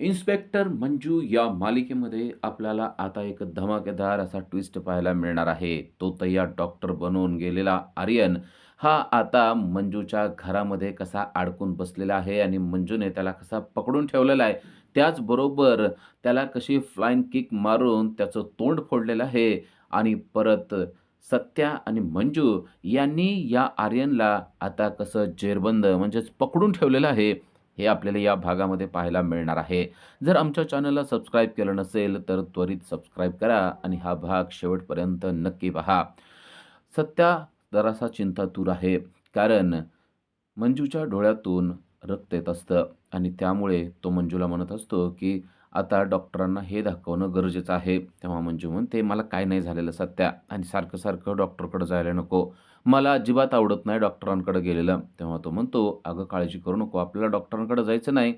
Inspector Manju या मालिकेमध्ये आपल्याला आता एक धमाकेदार असा ट्विस्ट पाहायला मिळणार आहे. तो तय्यार डॉक्टर बनून गेलेला आर्यन हा आता मंजूच्या घरामध्ये कसा अडकून बसलेला आहे आणि मंजूने त्याला कसा पकडून ठेवलेला आहे. त्याचबरोबर त्याला कशी फ्लाइंग किक मारून त्याचं तोंड फोडलेलं आहे आणि परत सत्या आणि मंजू यांनी या आर्यनला आता कसं जेरबंद म्हणजेच पकडून ठेवलेलं आहे, हे आपल्याला या भागामध्ये पाहायला मिळणार आहे. जर आमच्या चॅनलला सबस्क्राईब केलं नसेल, तर त्वरित सबस्क्राईब करा आणि हा भाग शेवटपर्यंत नक्की पहा. सत्या जरासा चिंतातूर आहे, कारण मंजूच्या डोळ्यातून रक्त येत असतं आणि त्यामुळे तो मंजूला म्हणत असतो, की आता डॉक्टरांना हे दाखवणं गरजेचं आहे. तेव्हा मंजू म्हणते, "मला काय नाही झालेलं सत्या आणि सारखं-सारखं डॉक्टरकडे जायला नको. मला अजिबात आवडत नाही डॉक्टरांकडे गेलेलं." तेव्हा तो म्हणतो, "अगं काळजी करू नको. आपल्याला डॉक्टरांकडे जायचं नाही.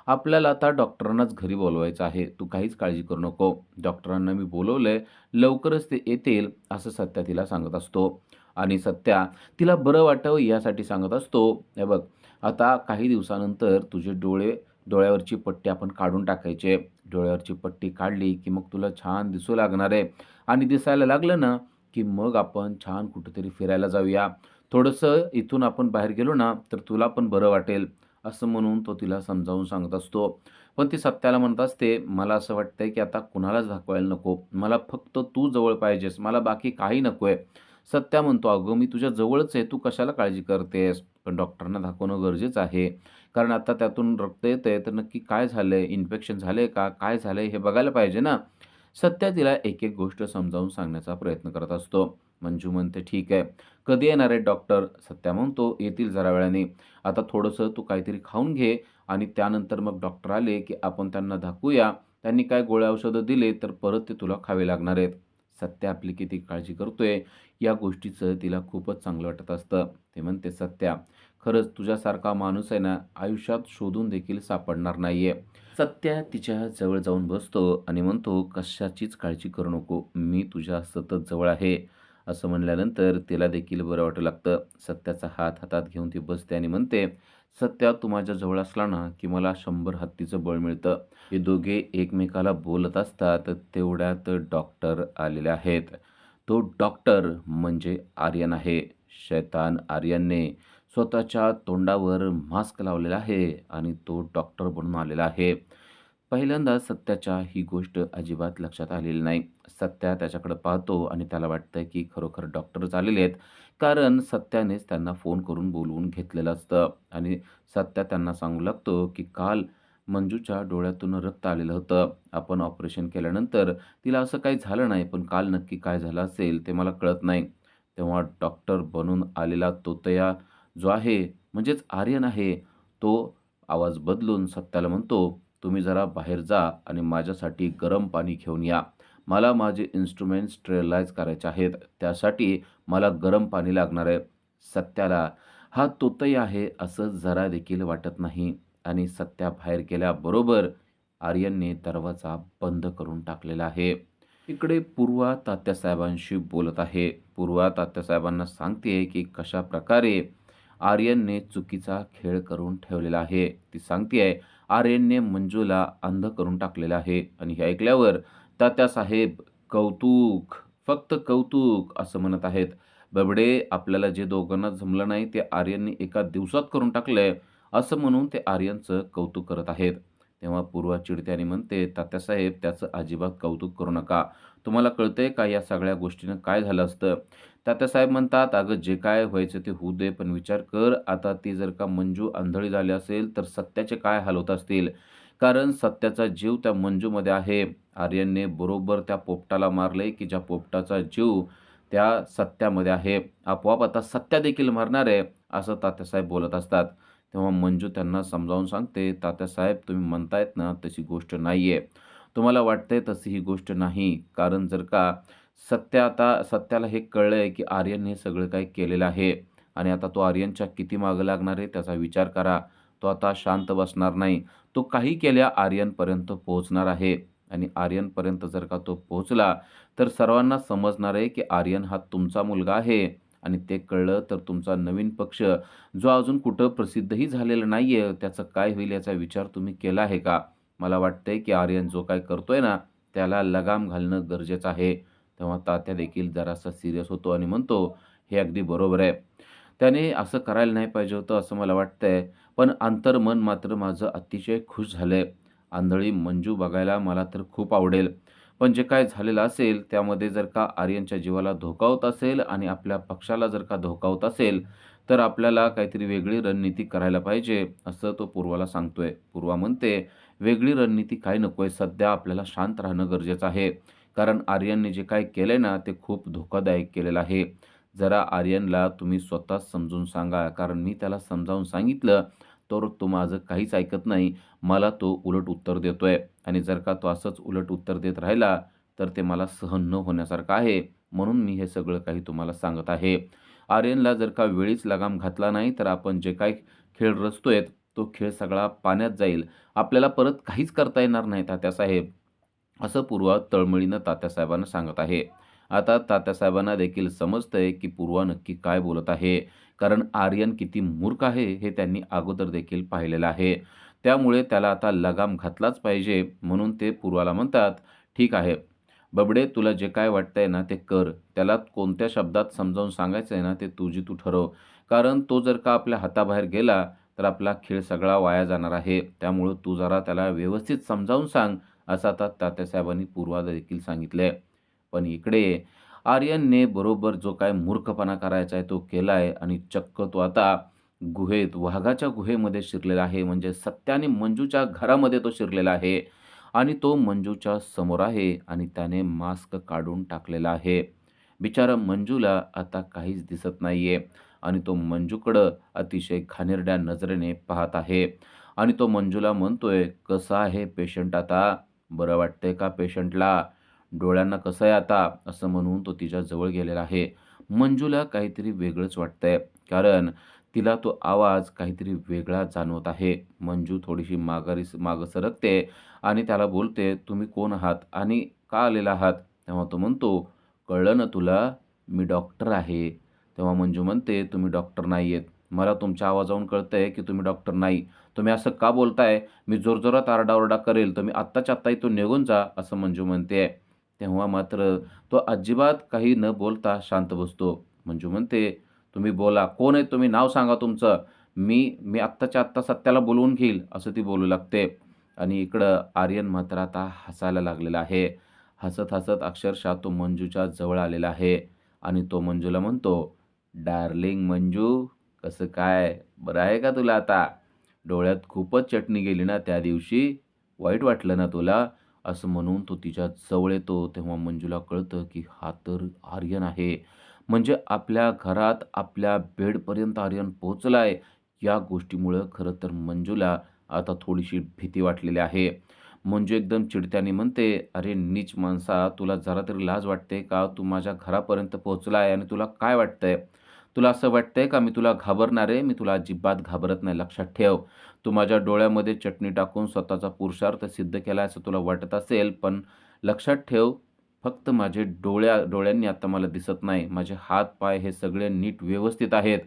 आपल्याला आता डॉक्टरांनाच घरी बोलवायचं आहे. तू काहीच काळजी करू नको. डॉक्टरांना मी बोलवलंय. लवकरच ते येतील." असं सत्या तिला सांगत असतो आणि सत्या तिला बरं वाटावं यासाठी सांगत असतो, "हे बघ, आता काही दिवसानंतर तुझे डोळ्यावरची पट्टी आपण काढून टाकायची आहे. डोळ्यावरची पट्टी काढली, की मग तुला छान दिसू लागणार आहे आणि दिसायला लागलं ना, की मग आपण छान कुठेतरी फिरायला जाऊया. थोडंसं इथून आपण बाहेर गेलो ना, तर तुला पण बरं वाटेल." असं म्हणून तो तिला समजावून सांगत असतो. पण ती सत्याला म्हणत असते, "मला असं वाटतंय, की आता कुणालाच दाखवायला नको. मला फक्त तू जवळ पाहिजेस. मला बाकी काही नकोय." सत्या म्हणतो, "अगं, मी तुझ्या जवळच आहे. तू कशाला काळजी करतेस? पण डॉक्टरांना दाखवणं गरजेचं आहे. कारण आता त्यातून रक्त येतंय, तर नक्की काय झालंय? इन्फेक्शन झालंय का? काय झालंय? हे बघायला पाहिजे ना." सत्या तिला एक-एक गोष्ट समजावून सांगण्याचा प्रयत्न करत असतो. मंजू म्हणते, "ठीक आहे. कधी येणार आहेत डॉक्टर?" सत्या म्हणतो, "येतील जरा वेळाने. आता थोडंसं तू काहीतरी खाऊन घे आणि त्यानंतर मग डॉक्टर आले, की आपण त्यांना दाखवूया. त्यांनी काय गोळ्या औषधं दिले, तर परत ते तुला खावे लागणार आहेत." सत्या आपली किती काळजी करतोय, या गोष्टीचं तिला खूपच चांगलं वाटत असतं. ते म्हणते, "सत्या, खरंच तुझ्यासारखा माणूस आहे ना, आयुष्यात शोधून देखील सापडणार नाहीये." सत्या तिच्या जवळ जाऊन बसतो आणि म्हणतो, "कशाचीच काळजी करू नको. मी तुझ्या सतत जवळ आहे." असं म्हणल्यानंतर तिला देखील बरं वाटू लागतं. सत्याचा हात हातात घेऊन ती बसते आणि म्हणते, "सत्या, तू माझ्या जवळ असला ना, की मला 100 हत्तीचं बळ मिळतं." हे दोघे एकमेकाला बोलत असतात, तेवढ्यात डॉक्टर आलेले आहेत. तो डॉक्टर म्हणजे आर्यन आहे. शैतान आर्यनने स्वतःच्या तोंडावर मास्क लावलेला आहे आणि तो डॉक्टर बनून आलेला आहे. पहिल्यांदा सत्याच्या ही गोष्ट अजिबात लक्षात आलेली नाही. सत्या त्याच्याकडे पाहतो आणि त्याला वाटतंय, की खरोखर डॉक्टरच आलेले आहेत. कारण सत्यानेच त्यांना फोन करून बोलवून घेतलेलं असतं आणि सत्या त्यांना सांगू लागतो, की काल मंजूच्या डोळ्यातून रक्त आलेलं होतं. आपण ऑपरेशन केल्यानंतर तिला असं काही झालं नाही, पण काल नक्की काय झालं असेल ते मला कळत नाही. तेव्हा डॉक्टर बनून आलेला तोतया जो आहे, म्हणजेच आर्यन आहे, तो आवाज बदलून सत्याला म्हणतो, "तुम्ही जरा बाहेर जा आणि माझ्यासाठी गरम पाणी घेऊन या. मला माझे इन्स्ट्रुमेंट स्टरलाइज करायचे आहेत. त्यासाठी मला गरम पाणी लागणार आहे." सत्याला हा तोतया आहे असं जरा देखील वाटत नाही आणि सत्या बाहेर गेल्याबरोबर आर्यनने दरवाजा बंद करून टाकलेला आहे. इकडे पूर्वा तात्यासाहेबांशी बोलत आहे. पूर्वा तात्यासाहेबांना सांगते, की कशाप्रकारे आर्यनने चुकीचा खेळ करून ठेवलेला आहे. ती सांगते आर्यनने मंजूला अंध करून टाकलेलं आहे आणि हे ऐकल्यावर तात्यासाहेब कौतुक, फक्त कौतुक असं म्हणत आहेत. "बबडे, आपल्याला जे दोघांना जमलं नाही ते आर्यनने एका दिवसात करून टाकलंय." असं म्हणून ते आर्यनचं कौतुक करत आहेत. तेव्हा पूर्वा चिडते आणि म्हणते, "तात्यासाहेब, त्याचं अजिबात कौतुक करू नका. तुम्हाला कळतंय का या सगळ्या गोष्टीनं काय झालं असतं?" तात्यासाहेब म्हणतात, "अगं, जे काय व्हायचं ते होऊ दे, पण विचार कर, आता ती जर का मंजू आंधळी झाली असेल, तर सत्याचे काय हाल होत असतील?" कारण सत्याचा जीव त्या मंजूमध्ये आहे. आर्यनने बरोबर त्या पोपटाला मारलंय, की ज्या पोपटाचा जीव त्या सत्यामध्ये आहे. आपोआप आता सत्या देखील मरणार आहे, असं तात्यासाहेब बोलत असतात. तेव्हा मंजू त्यांना समजावून सांगते, "तात्यासाहेब, तुम्ही म्हणतायत ना, तशी गोष्ट नाहीये. तुम्हाला वाटतंय तशी ही गोष्ट नाही. कारण जर का सत्याला हे कळलंय, की आर्यन हे सगळं काही केलेलं आहे आणि आता तो आर्यनच्या किती मागे लागणार आहे त्याचा विचार करा. तो आता शांत बसणार नाही. तो काही केल्या आर्यनपर्यंत पोहोचणार आहे आणि आर्यनपर्यंत जर का तो पोहोचला, तर सर्वांना समजणार आहे, की आर्यन हा तुमचा मुलगा आहे आणि ते कळलं तर तुमचा नवीन पक्ष, जो अजून कुठं प्रसिद्धही झालेला नाहीये, त्याचं काय होईल याचा विचार तुम्ही केला आहे का?" मला वाटतंय की आर्यन जो काही करतोय ना, त्याला लगाम घालणं गरजेचं आहे. तेव्हा तात्या देखील जरासा सीरियस होतो आणि म्हणतो, "हे अगदी बरोबर आहे. त्याने असं करायला नाही पाहिजे होतं असं मला वाटतंय. पण अंतर्मन मात्र माझं अतिशय खुश झालंय. आंधळी मंजू बघायला मला तर खूप आवडेल. पण जे काही झालेलं असेल त्यामध्ये जर का आर्यनच्या जीवाला धोका होत असेल आणि आपल्या पक्षाला जर का धोका होत असेल, तर आपल्याला काहीतरी वेगळी रणनीती करायला पाहिजे, असं तो पूर्वाला सांगतोय. पूर्वा म्हणते, "वेगळी रणनीती काही नकोय. सध्या आपल्याला शांत राहणं गरजेचं आहे. कारण आर्यनने जे काही केलंय ना, ते खूप धोकादायक केलेलं आहे. जरा आर्यनला तुम्ही स्वतःच समजून सांगा, कारण मी त्याला समजावून सांगितलं, तर तो माझं काहीच ऐकत नाही. मला तो उलट उत्तर देतोय आणि जर का तो असंच उलट उत्तर देत राहिला, तर ते मला सहन न होण्यासारखं आहे. म्हणून मी हे सगळं काही तुम्हाला सांगत आहे. आर्यनला जर का वेळीच लगाम घातला नाही, तर आपण जे काही खेळ रचतोय, तो खेळ सगळा पाण्यात जाईल. आपल्याला परत काहीच करता येणार नाही तात्यासाहेब." असं पूर्वा तळमळीनं तात्यासाहेबांना सांगत आहे. आता तात्यासाहेबांना देखील समजतंय, की पूर्वा नक्की काय बोलत आहे. कारण आर्यन किती मूर्ख आहे, हे त्यांनी अगोदर देखील पाहिलेलं आहे. त्यामुळे त्याला आता लगाम घातलाच पाहिजे. म्हणून ते पूर्वाला म्हणतात, "ठीक आहे, बबडे तुला जे काय वाटतंय ना, ते कर. त्याला कोणत्या शब्दात समजावून सांगायचं आहे ना, ते तुझी तू ठरव. कारण तो जर का आपल्या हाताबाहेर गेला, तर आपला खेळ सगळा वाया जाणार आहे. त्यामुळं तू जरा त्याला व्यवस्थित समजावून सांग." असं आता तात्यासाहेबांनी पूर्वाला देखील सांगितलंय. पण इकडे आर्यनने बरोबर जो काही मूर्खपणा करायचा आहे तो केलाय आणि चक्क तो आता गुहेत, वाघाच्या गुहेमध्ये शिरलेला आहे. म्हणजे सत्या आणि मंजूच्या घरामध्ये तो शिरलेला आहे आणि तो मंजूच्या समोर आहे आणि त्याने मास्क काढून टाकलेला आहे. बिचारा मंजूला आता काहीच दिसत नाहीये आणि तो मंजूकडं अतिशय घाणेरड्या नजरेने पाहत आहे आणि तो मंजूला म्हणतोय, "कसा आहे पेशंट आता? बरं वाटतंय का पेशंटला? डोळ्यांना कसं आहे आता?" असं म्हणून तो तिच्या जवळ गेलेला आहे. मंजूला काहीतरी वेगळंच वाटतंय, कारण तिला तो आवाज काहीतरी वेगळा जाणवत आहे. मंजू थोडीशी मागं सरकते आणि त्याला बोलते, "तुम्ही कोण आहात आणि का आलेला आहात?" तेव्हा तो म्हणतो, "कळलं ना तुला? मी डॉक्टर आहे." तेव्हा मंजू म्हणते, "तुम्ही डॉक्टर नाहीयेत. मला तुमच्या आवाजावरून कळतंय की तुम्ही डॉक्टर नाही. तुम्ही असं का बोलताय? मी जोरजोरात आरडाओरडा करेल. तुम्ही आत्ताच्या आत्ता इथून निघून जा." असं मंजू म्हणते. तेव्हा मात्र तो अजिबात काही न बोलता शांत बसतो. मंजू म्हणते, "तुम्ही बोला. कोण आहेत तुम्ही? नाव सांगा तुमचं. मी आत्ताच्या आत्ता सत्याला बोलवून घेईल." असं ती बोलू लागते. आणि इकडं आर्यन मात्र आता हसायला लागलेला आहे. हसत-हसत अक्षरशः तो मंजूच्या जवळ आलेला आहे आणि तो मंजूला म्हणतो, "डार्लिंग मंजू, कसं काय? बरं आहे का तुला आता? डोळ्यात खूपच चटणी गेली ना त्या दिवशी? वाईट वाटलं ना तुला?" असं म्हणून तो तिच्या जवळ येतो. तेव्हा मंजूला कळतं, की हा तर आर्यन आहे. म्हणजे आपल्या घरात, आपल्या बेडपर्यंत आर्यन पोहोचलाय. या गोष्टीमुळं खरं तर मंजूला आता थोडीशी भीती वाटलेली आहे. मंजू एकदम चिडत्याने म्हणते, "अरे नीच माणसा, तुला जरा तरी लाज वाटते का? तू माझ्या घरापर्यंत पोहोचलाय आणि तुला काय वाटतंय? तुला असं वाटतंय का मी तुला घाबरणार आहे? मी तुला अजिबात घाबरत नाही. लक्षात ठेव. तू माझ्या डोळ्यामध्ये चटणी टाकून स्वतःचा पुरुषार्थ सिद्ध केला असं तुला वाटत असेल, पण लक्षात ठेव, फक्त माझे डोळ्यांनी आता मला दिसत नाही. माझे हात-पाय हे सगळे नीट व्यवस्थित आहेत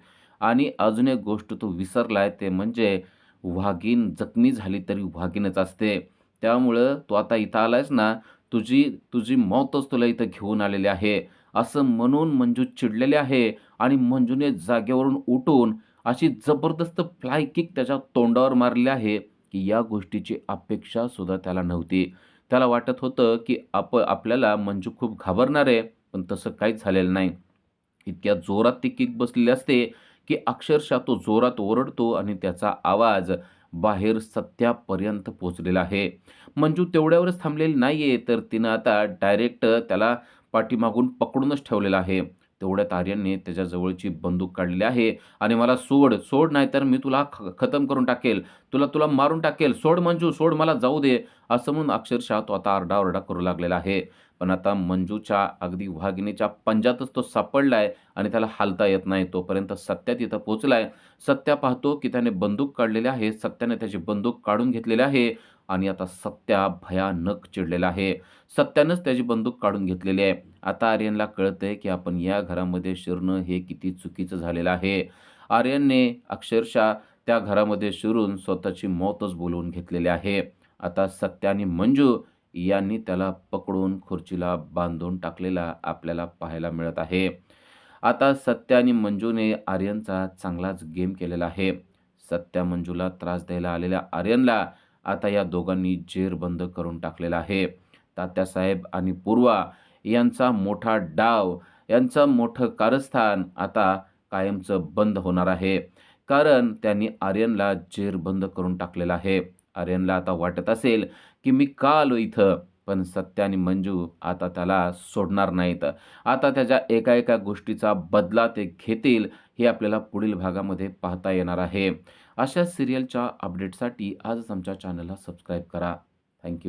आणि अजून एक गोष्ट तू विसरलाय ते म्हणजे वाघीण जखमी झाली तरी वाघीणच असते. त्यामुळं तू आता इथं आलायस ना, तुझी तुझी मौतच तुला इथं घेऊन आलेली आहे." असं म्हणून मंजू चिडलेली आहे आणि मंजूने जागेवरून उठून अशी जबरदस्त फ्लाय किक त्याच्या तोंडावर मारली आहे, की या गोष्टीची अपेक्षा सुद्धा त्याला नव्हती. त्याला वाटत होतं, की आपल्याला मंजू खूप घाबरणार आहे, पण तसं काहीच झालेलं नाही. इतक्या जोरात ती किक बसलेली असते, की अक्षरशः तो जोरात ओरडतो आणि त्याचा आवाज बाहेर सत्यापर्यंत पोहोचलेला आहे. मंजू तेवढ्यावरच थांबलेली नाहीये, तर तिनं आता डायरेक्ट त्याला पाठीमागून पकडूनच ठेवलेलं आहे. तेवढ्यात आर्यनने त्याच्या जवळची बंदूक काढलेली आहे आणि "मला सोड, सोड नाहीतर मी तुला खतम करून टाकेल. तुला तुला मारून टाकेल. सोड मंजू, सोड मला जाऊ दे." असं म्हणून अक्षरशः तो आता आरडाओरडा करू लागलेला आहे. पण आता मंजूच्या अगदी वाघिणीच्या पंजातच तो सापडलाय आणि त्याला हालता येत नाही. तोपर्यंत सत्या तिथं पोहोचलाय. सत्या पाहतो, की त्याने बंदूक काढलेली आहे. सत्याने त्याची बंदूक काढून घेतलेली आहे आणि आता सत्या भयानक चिडलेला आहे. सत्यानंच त्याची बंदूक काढून घेतलेली आहे. आता आर्यनला कळतंय, की आपण या घरामध्ये शिरणं हे किती चुकीचं झालेलं आहे. आर्यनने अक्षरशः त्या घरामध्ये शिरून स्वतःची मौतच बोलवून घेतलेली आहे आता सत्या आणि मंजू यांनी त्याला पकडून खुर्चीला बांधून टाकलेला आपल्याला पाहायला मिळत आहे. आता सत्या आणि मंजूने आर्यनचा चांगलाच गेम केलेला आहे. सत्या मंजूला त्रास द्यायला आलेल्या आर्यनला आता या दोघांनी जेरबंद करून टाकलेला आहे. तात्यासाहेब आणि पूर्वा यांचा मोठा डाव, यांचं मोठं कारस्थान आता कायमचं बंद होणार आहे. कारण त्यांनी आर्यनला जेरबंद करून टाकलेलं आहे. आर्यनला आता वाटत असेल, की मी का आलो इथं? पण सत्या आणि मंजू आता त्याला सोडणार नाहीत. आता त्याच्या एका-एका गोष्टीचा बदला ते घेतील, हे आपल्याला पुढील भागामध्ये पाहता येणार आहे. अशा सीरियलच्या अपडेटसाठी आजच आमच्या चॅनलला सबस्क्राईब करा. थँक